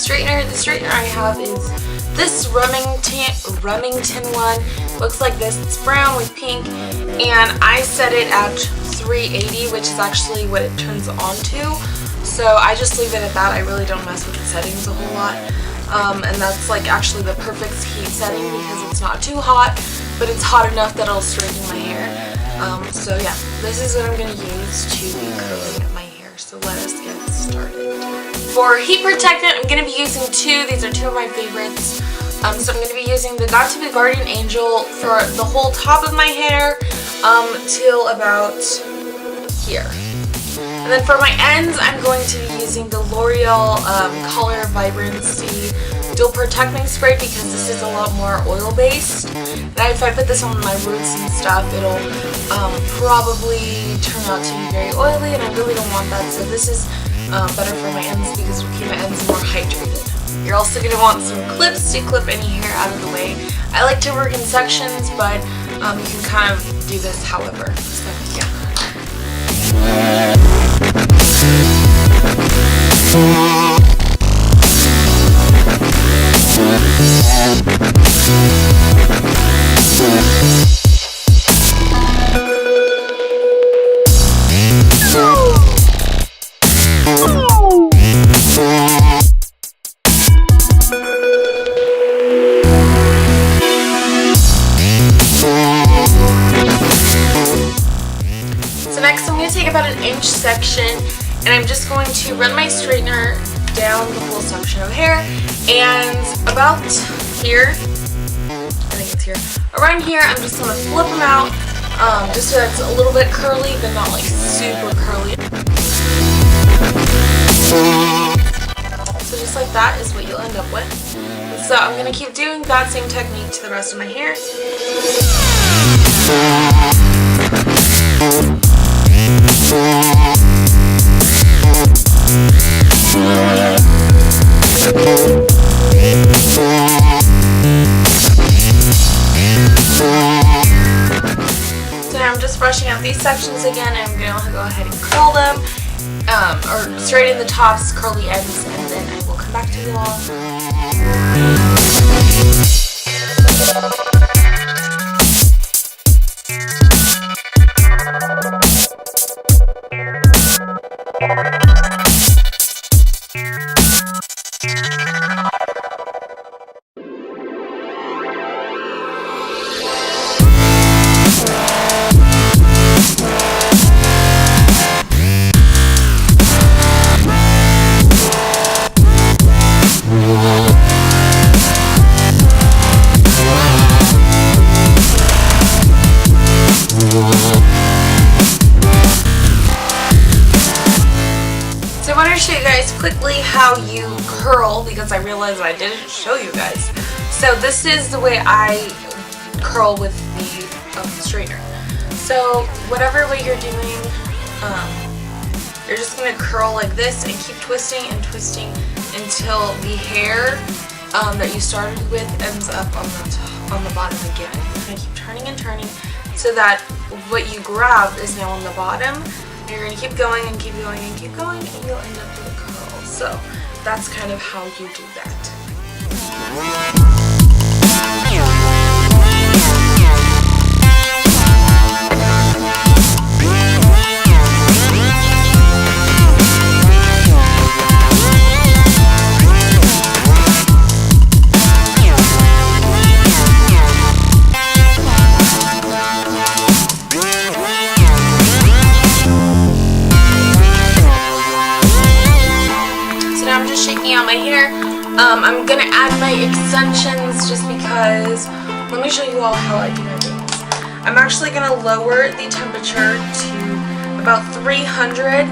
straightener. The straightener I have is this Remington one. Looks like this. It's brown with pink, and I set it at 380, which is actually what it turns on to. So I just leave it at that. I really don't mess with the settings a whole lot. And that's like actually the perfect heat setting because it's not too hot, but it's hot enough that it'll straighten my hair. So yeah, this is what I'm going to use to be curling my hair. So let us get started. For heat protectant, I'm going to be using two. These are two of my favorites. So I'm going to be using the Got to Be Guardian Angel for the whole top of my hair till about here. And then for my ends, I'm going to be using the L'Oreal Color Vibrancy Dual Protecting Spray because this is a lot more oil-based. And if I put this on my roots and stuff, it'll probably turn out to be very oily, and I really don't want that. So this is better for my ends because it will keep my ends more hydrated. You're also going to want some clips to clip any hair out of the way. I like to work in sections, but you can kind of do this however. So yeah. So next I'm going to take about an inch section, and I'm just going to run my straightener down the whole section of hair, and about here, I think it's here, around here, I'm just going to flip them out, just so that's a little bit curly, but not like super curly. So just like that is what you'll end up with. So I'm going to keep doing that same technique to the rest of my hair. So now I'm just brushing out these sections again, and I'm going to go ahead and curl them, or straighten the tops, curly ends, and then I will come back to you all. Show you guys quickly how you curl because I realized I didn't show you guys. So this is the way I curl with the straightener. So whatever way you're doing, you're just going to curl like this and keep twisting and twisting until the hair that you started with ends up on the bottom again. You're going to keep turning and turning so that what you grabbed is now on the bottom. You're going to keep going and keep going and keep going, and you'll end up with a curl. So that's kind of how you do that. I'm going to add my extensions just because, let me show you all how I do my things. I'm actually going to lower the temperature to about 300.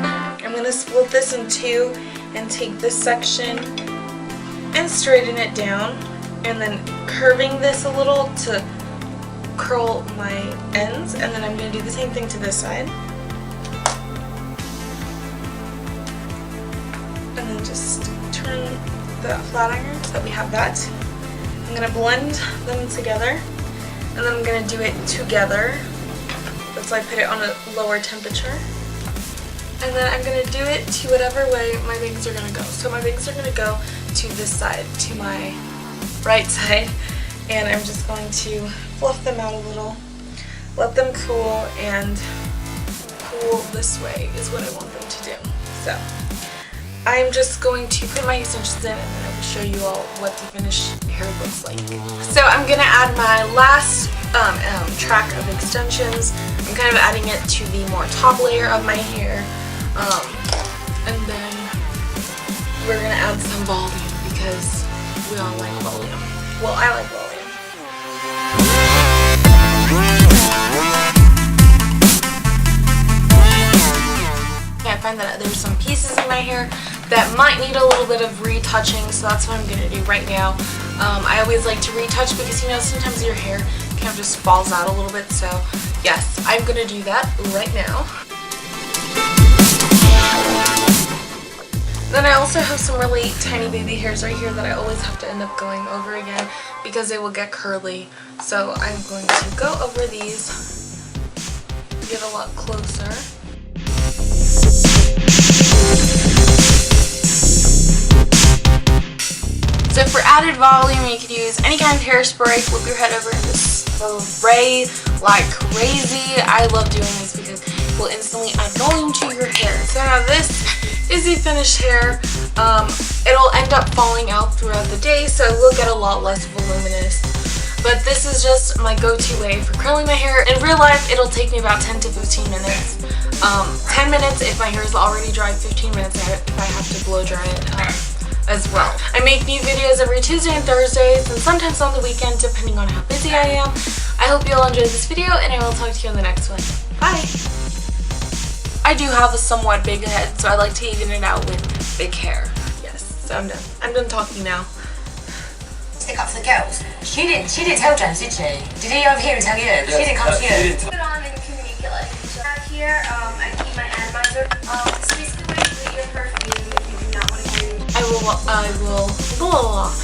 I'm going to split this in two and take this section and straighten it down, and then curving this a little to curl my ends, and then I'm going to do the same thing to this side. And then just turn the flat iron so that we have that. I'm going to blend them together, and then I'm going to do it together. That's why I put it on a lower temperature. And then I'm going to do it to whatever way my bangs are going to go. So my bangs are going to go to this side, to my right side, and I'm just going to fluff them out a little, let them cool, and cool this way is what I want them to do. So I'm just going to put my extensions in, and then I will show you all what the finished hair looks like. So I'm gonna add my last track of extensions. I'm kind of adding it to the more top layer of my hair, and then we're gonna add some volume because we all like volume. Well, I like volume. I find that there's some pieces in my hair that might need a little bit of retouching, so that's what I'm gonna do right now. I always like to retouch because, you know, sometimes your hair kind of just falls out a little bit, so yes, I'm gonna do that right now. Then I also have some really tiny baby hairs right here that I always have to end up going over again because they will get curly. So I'm going to go over these, get a lot closer. So for added volume, you could use any kind of hairspray, flip your head over and just spray like crazy. I love doing this because it will instantly add volume to your hair. So now this is the finished hair. It'll end up falling out throughout the day, so it will get a lot less voluminous. But this is just my go-to way for curling my hair. In real life, it'll take me about 10 to 15 minutes. 10 minutes if my hair is already dry, 15 minutes if I have to blow dry it as well. I make new videos every Tuesday and Thursdays, and sometimes on the weekend, depending on how busy I am. I hope you all enjoyed this video, and I will talk to you in the next one. Bye! I do have a somewhat big head, so I like to even it out with big hair. Yes, so I'm done. I'm done talking now. Stick up for the girls. She didn't tell James, did she? Did he over here and tell you? Yes, she didn't come to you. Put on and communicate like so out here. I keep my atomizer. It's basically your perfume if you do not want to use. I will, blah, blah, blah.